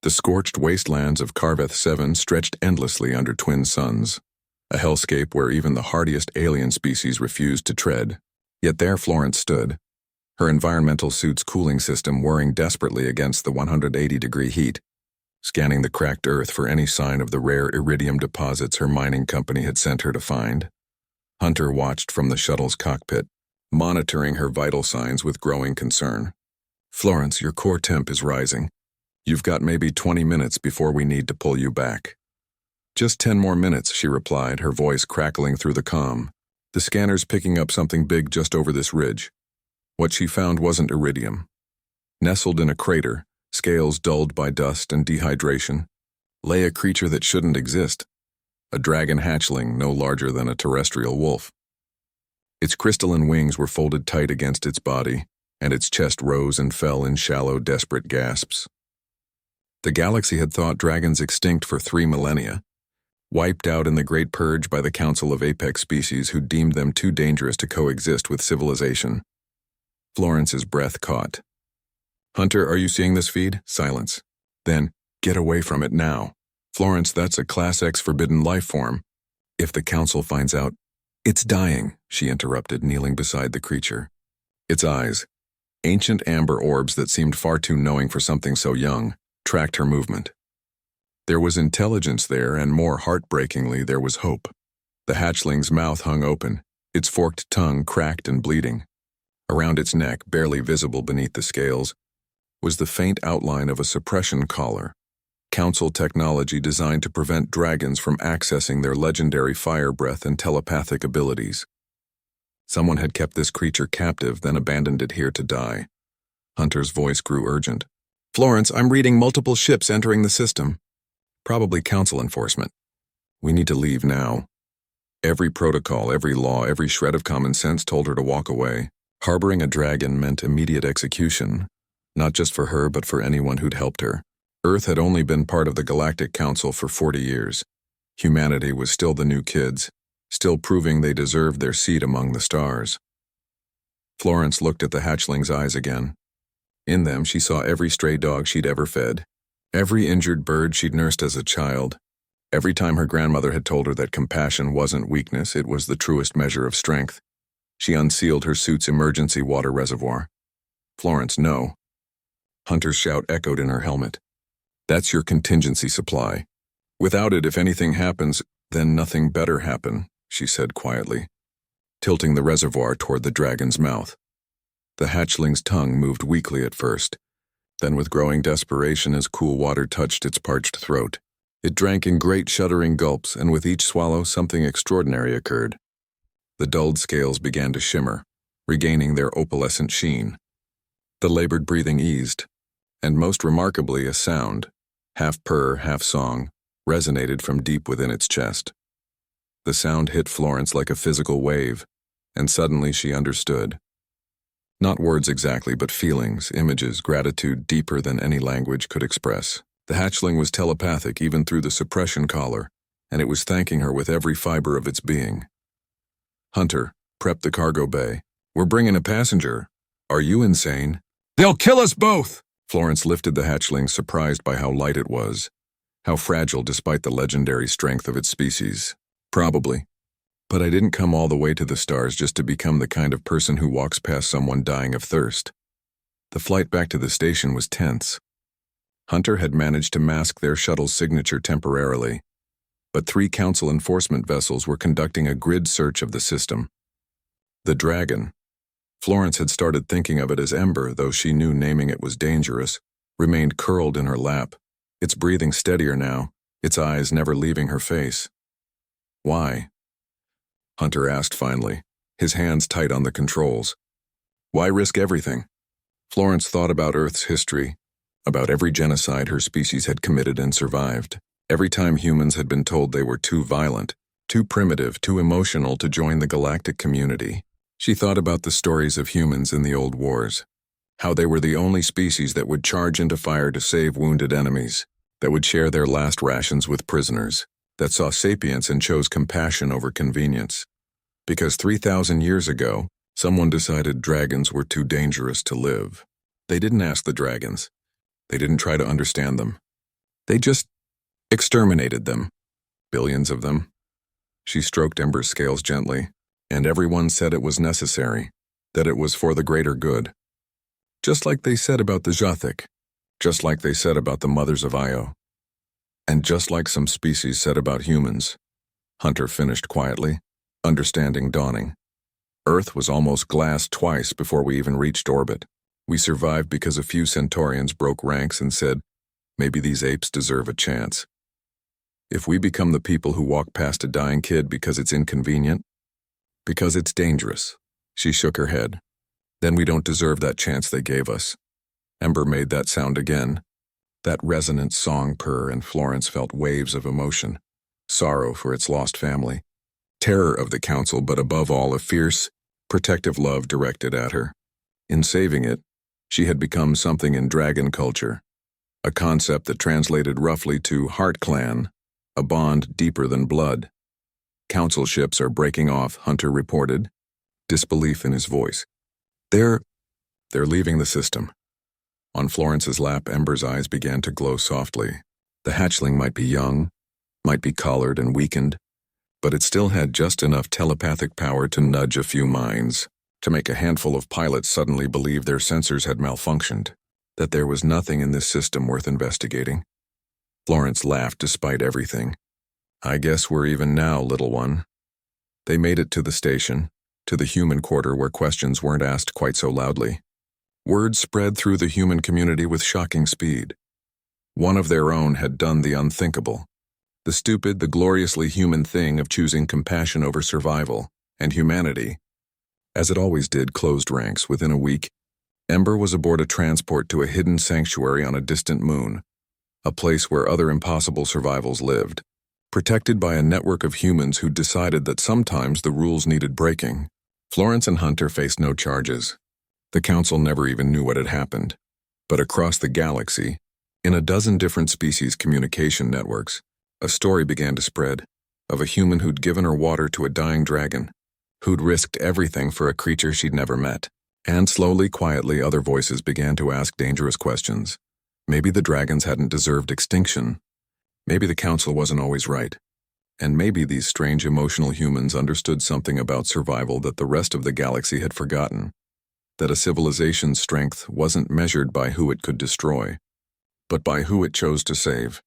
The scorched wastelands of Carveth 7 stretched endlessly under twin suns, a hellscape where even the hardiest alien species refused to tread. Yet there Florence stood, her environmental suit's cooling system whirring desperately against the 180-degree heat, scanning the cracked earth for any sign of the rare iridium deposits her mining company had sent her to find. Hunter watched from the shuttle's cockpit, monitoring her vital signs with growing concern. "Florence, your core temp is rising. You've got maybe 20 minutes before we need to pull you back." "Just 10 more minutes," she replied, her voice crackling through the comm. "The scanner's picking up something big just over this ridge." What she found wasn't iridium. Nestled in a crater, scales dulled by dust and dehydration, lay a creature that shouldn't exist, a dragon hatchling no larger than a terrestrial wolf. Its crystalline wings were folded tight against its body, and its chest rose and fell in shallow, desperate gasps. The galaxy had thought dragons extinct for 3 millennia, wiped out in the Great Purge by the Council of Apex Species who deemed them too dangerous to coexist with civilization. Florence's breath caught. "Hunter, are you seeing this feed?" Silence. "Then, get away from it now. Florence, that's a Class X forbidden life form. If the Council finds out—" "It's dying," she interrupted, kneeling beside the creature. Its eyes, ancient amber orbs that seemed far too knowing for something so young, tracked her movement. There was intelligence there, and more heartbreakingly, there was hope. The hatchling's mouth hung open, its forked tongue cracked and bleeding. Around its neck, barely visible beneath the scales, was the faint outline of a suppression collar, Council technology designed to prevent dragons from accessing their legendary fire breath and telepathic abilities. Someone had kept this creature captive, then abandoned it here to die. Hunter's voice grew urgent. "Florence, I'm reading multiple ships entering the system. Probably Council enforcement. We need to leave now." Every protocol, every law, every shred of common sense told her to walk away. Harboring a dragon meant immediate execution, not just for her but for anyone who'd helped her. Earth had only been part of the Galactic Council for 40 years. Humanity was still the new kids, still proving they deserved their seat among the stars. Florence looked at the hatchling's eyes again. In them, she saw every stray dog she'd ever fed, every injured bird she'd nursed as a child. Every time her grandmother had told her that compassion wasn't weakness, it was the truest measure of strength. She unsealed her suit's emergency water reservoir. "Florence, no." Hunter's shout echoed in her helmet. "That's your contingency supply. Without it, if anything happens, then nothing better happen," she said quietly, tilting the reservoir toward the dragon's mouth. The hatchling's tongue moved weakly at first, then with growing desperation as cool water touched its parched throat. It drank in great shuddering gulps, and with each swallow something extraordinary occurred. The dulled scales began to shimmer, regaining their opalescent sheen. The labored breathing eased, and most remarkably a sound, half purr, half song, resonated from deep within its chest. The sound hit Florence like a physical wave, and suddenly she understood. Not words exactly, but feelings, images, gratitude deeper than any language could express. The hatchling was telepathic even through the suppression collar, and it was thanking her with every fiber of its being. "Hunter, prep the cargo bay. We're bringing a passenger. Are you insane?" "They'll kill us both!" Florence lifted the hatchling, surprised by how light it was, how fragile despite the legendary strength of its species. "Probably. But I didn't come all the way to the stars just to become the kind of person who walks past someone dying of thirst." The flight back to the station was tense. Hunter had managed to mask their shuttle's signature temporarily, but 3 Council enforcement vessels were conducting a grid search of the system. The dragon. Florence had started thinking of it as Ember, though she knew naming it was dangerous, remained curled in her lap, its breathing steadier now, its eyes never leaving her face. "Why?" Hunter asked finally, his hands tight on the controls. "Why risk everything?" Florence thought about Earth's history, about every genocide her species had committed and survived. Every time humans had been told they were too violent, too primitive, too emotional to join the galactic community. She thought about the stories of humans in the old wars, how they were the only species that would charge into fire to save wounded enemies, that would share their last rations with prisoners, that saw sapience and chose compassion over convenience. Because 3,000 years ago, someone decided dragons were too dangerous to live. They didn't ask the dragons. They didn't try to understand them. They just exterminated them. Billions of them. She stroked Ember's scales gently, and everyone said it was necessary, that it was for the greater good. Just like they said about the Jothic, just like they said about the mothers of Io, and just like some species said about humans. Hunter finished quietly, understanding dawning. Earth was almost glassed twice before we even reached orbit. We survived because a few Centaurians broke ranks and said, maybe these apes deserve a chance. If we become the people who walk past a dying kid because it's inconvenient, because it's dangerous, she shook her head, then we don't deserve that chance they gave us. Ember made that sound again, that resonant song purr, and Florence felt waves of emotion, sorrow for its lost family, terror of the council, but above all a fierce, protective love directed at her. In saving it, she had become something in dragon culture, a concept that translated roughly to heart clan, a bond deeper than blood. Council ships are breaking off, Hunter reported, disbelief in his voice. They're leaving the system. On Florence's lap, Ember's eyes began to glow softly. The hatchling might be young, might be collared and weakened, but it still had just enough telepathic power to nudge a few minds, to make a handful of pilots suddenly believe their sensors had malfunctioned, that there was nothing in this system worth investigating. Florence laughed despite everything. I guess we're even now, little one. They made it to the station, to the human quarter where questions weren't asked quite so loudly. Word spread through the human community with shocking speed. One of their own had done the unthinkable, the stupid, the gloriously human thing of choosing compassion over survival, and humanity. As it always did, closed ranks. Within a week, Ember was aboard a transport to a hidden sanctuary on a distant moon, a place where other impossible survivals lived, protected by a network of humans who decided that sometimes the rules needed breaking. Florence and Hunter faced no charges. The council never even knew what had happened. But across the galaxy, in a dozen different species communication networks, a story began to spread of a human who'd given her water to a dying dragon, who'd risked everything for a creature she'd never met. And slowly, quietly, other voices began to ask dangerous questions. Maybe the dragons hadn't deserved extinction. Maybe the council wasn't always right. And maybe these strange emotional humans understood something about survival that the rest of the galaxy had forgotten. That a civilization's strength wasn't measured by who it could destroy, but by who it chose to save.